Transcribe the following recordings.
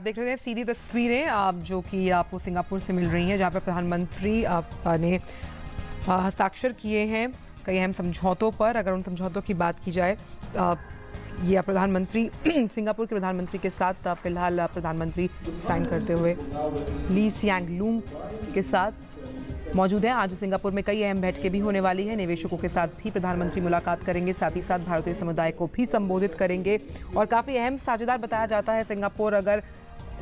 देख रहे हैं सीधी तस्वीरें आप जो कि आपको सिंगापुर से मिल रही हैं, जहां पर प्रधानमंत्री ने हस्ताक्षर किए हैं कई अहम समझौतों पर। अगर उन समझौतों की बात की जाए, ये प्रधानमंत्री सिंगापुर के प्रधानमंत्री के साथ फिलहाल प्रधानमंत्री साइन करते हुए ली सियांग लूंग के साथ मौजूद है। आज सिंगापुर में कई अहम बैठकें भी होने वाली है। निवेशकों के साथ भी प्रधानमंत्री मुलाकात करेंगे, साथ ही साथ भारतीय समुदाय को भी संबोधित करेंगे और काफ़ी अहम साझेदार बताया जाता है सिंगापुर। अगर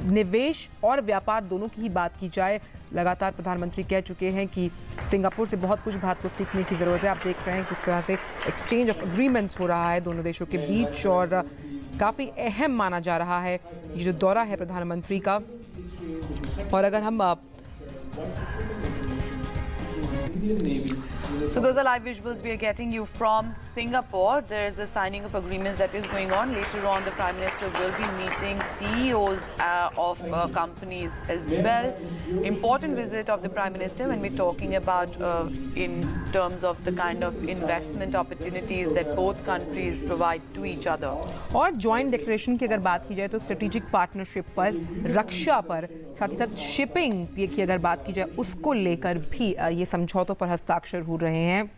निवेश और व्यापार दोनों की ही बात की जाए, लगातार प्रधानमंत्री कह चुके हैं कि सिंगापुर से बहुत कुछ भारत को सीखने की ज़रूरत है। आप देख रहे हैं किस तरह से एक्सचेंज ऑफ एग्रीमेंट्स हो रहा है दोनों देशों के बीच और काफ़ी अहम माना जा रहा है ये जो दौरा है प्रधानमंत्री का। और अगर हम So those are live visuals we are getting you from Singapore. There is a signing of agreements that is going on. Later on, the Prime Minister will be meeting CEOs of companies as well. Important visit of the Prime Minister when we're talking about in terms of the kind of investment opportunities that both countries provide to each other. और joint declaration की अगर बात की जाए तो strategic partnership पर, रक्षा पर, साथ ही साथ शिपिंग की अगर बात की जाए उसको लेकर भी ये समझौतों पर हस्ताक्षर हो रहे हैं।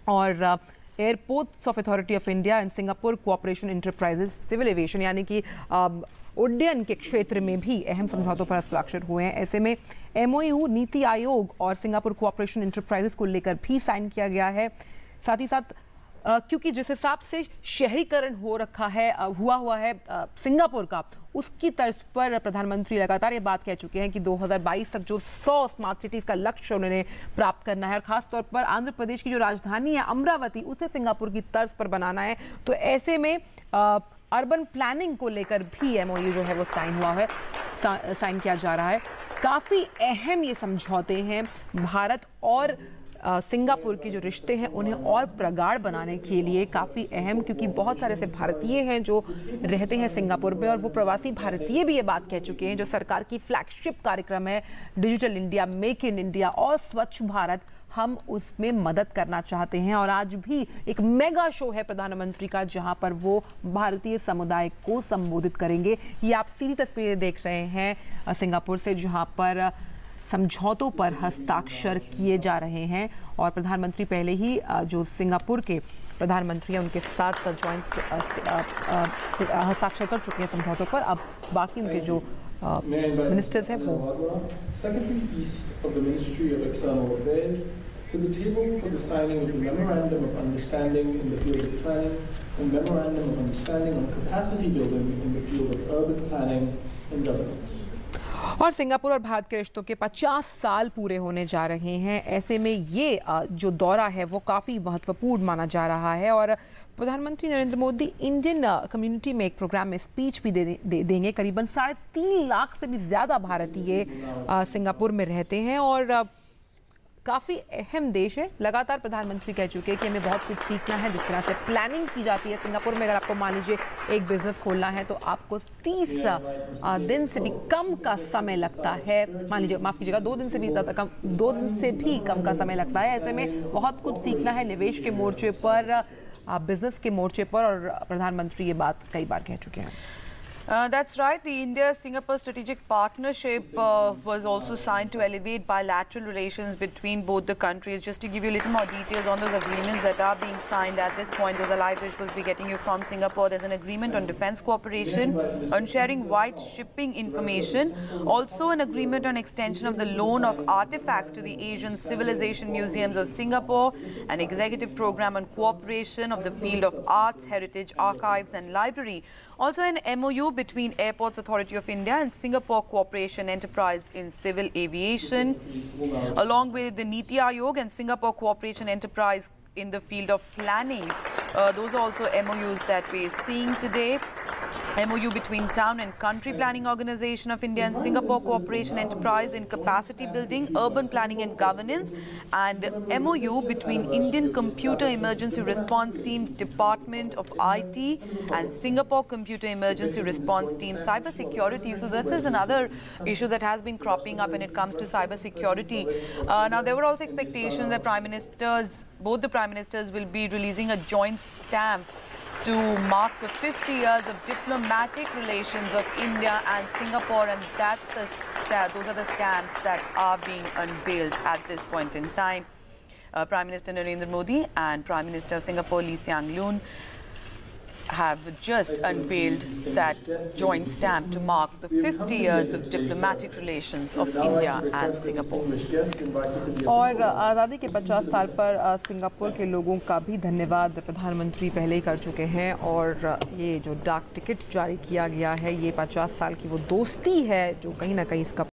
और airports of authority of India and Singapore cooperation enterprises civil aviation यानी कि उड्डयन के क्षेत्र में भी अहम समझौतों पर हस्ताक्षर हुए हैं। ऐसे में MOU नीति आयोग और सिंगापुर कोऑपरेशन एंटरप्राइजेज को लेकर भी साइन किया गया है। साथ ही साथ क्योंकि जिस हिसाब से शहरीकरण हुआ है सिंगापुर का, उसकी तर्ज पर प्रधानमंत्री लगातार ये बात कह चुके हैं कि 2022 तक जो 100 स्मार्ट सिटीज़ का लक्ष्य उन्होंने प्राप्त करना है और ख़ास तौर पर आंध्र प्रदेश की जो राजधानी है अमरावती, उसे सिंगापुर की तर्ज पर बनाना है। तो ऐसे में अर्बन प्लानिंग को लेकर भी MOU जो है वो साइन किया जा रहा है। काफ़ी अहम ये समझौते हैं भारत और सिंगापुर के जो रिश्ते हैं उन्हें और प्रगाढ़ बनाने के लिए काफ़ी अहम, क्योंकि बहुत सारे ऐसे भारतीय हैं जो रहते हैं सिंगापुर में और वो प्रवासी भारतीय भी ये बात कह चुके हैं जो सरकार की फ्लैगशिप कार्यक्रम है digital India, make in India और स्वच्छ भारत, हम उसमें मदद करना चाहते हैं। और आज भी एक मेगा शो है प्रधानमंत्री का जहां पर वो भारतीय समुदाय को संबोधित करेंगे। ये आप सीधी तस्वीरें देख रहे हैं सिंगापुर से, जहां पर समझौतों पर हस्ताक्षर किए जा रहे हैं और प्रधानमंत्री पहले ही जो सिंगापुर के प्रधानमंत्री हैं उनके साथ ज्वाइंट हस्ताक्षर कर चुके हैं समझौतों पर। अब बाकी उनके जो मिनिस्टर्स हैं वो to the table for the signing of the Memorandum of Understanding in the field of planning and Memorandum of Understanding on capacity building in the field of urban planning and governance. और Singapore और भारत के रिश्तों के 50 साल पूरे होने जा रहे हैं। ऐसे में ये जो दौरा है वो काफ़ी महत्वपूर्ण माना जा रहा है और प्रधानमंत्री नरेंद्र मोदी इंडियन कम्युनिटी में एक प्रोग्राम में स्पीच भी देंगे। करीबन 3.5 लाख से भी ज़्यादा भारतीय सिंगापुर में रहते हैं और काफ़ी अहम देश है। लगातार प्रधानमंत्री कह चुके हैं कि हमें बहुत कुछ सीखना है जिस तरह से प्लानिंग की जाती है सिंगापुर में। अगर आपको मान लीजिए एक बिजनेस खोलना है तो आपको 30 दिन से भी कम का समय लगता है। माफ कीजिएगा 2 दिन से भी कम, 2 दिन से भी कम का समय लगता है। ऐसे में बहुत कुछ सीखना है निवेश के मोर्चे पर, बिजनेस के मोर्चे पर और प्रधानमंत्री ये बात कई बार कह चुके हैं। That's right. The India-Singapore strategic partnership was also signed to elevate bilateral relations between both the countries. Just to give you a little more details on those agreements that are being signed at this point, those are live visuals we're getting you from Singapore. There's an agreement on defense cooperation, on sharing white shipping information, also an agreement on extension of the loan of artifacts to the Asian Civilization Museums of Singapore, an executive program on cooperation of the field of arts, heritage, archives and library. Also an MOU between Airports Authority of India and Singapore Cooperation Enterprise in Civil Aviation, along with the Niti Aayog and Singapore Cooperation Enterprise in the field of planning. Those are also MOUs that we're seeing today. MOU between Town and Country Planning Organization of India and Singapore Cooperation Enterprise in capacity building, urban planning and governance, and MOU between Indian Computer Emergency Response Team, Department of IT and Singapore Computer Emergency Response Team, cyber security. So this is another issue that has been cropping up when it comes to cyber security. Now there were also expectations that both the Prime Ministers will be releasing a joint stamp to mark the 50 years of diplomatic relations of India and Singapore, and those are the stamps that are being unveiled at this point in time. Prime Minister Narendra Modi and Prime Minister of Singapore Lee Hsien Loong have just unveiled that joint stamp to mark the 50 years of diplomatic relations of India and Singapore. और आज़ादी के 50 साल पर Singapore के लोगों का भी धन्यवाद प्रधानमंत्री पहले ही कर चुके हैं, और ये जो डाक टिकट जारी किया गया है ये 50 साल की वो दोस्ती है जो कहीं ना कहीं इसका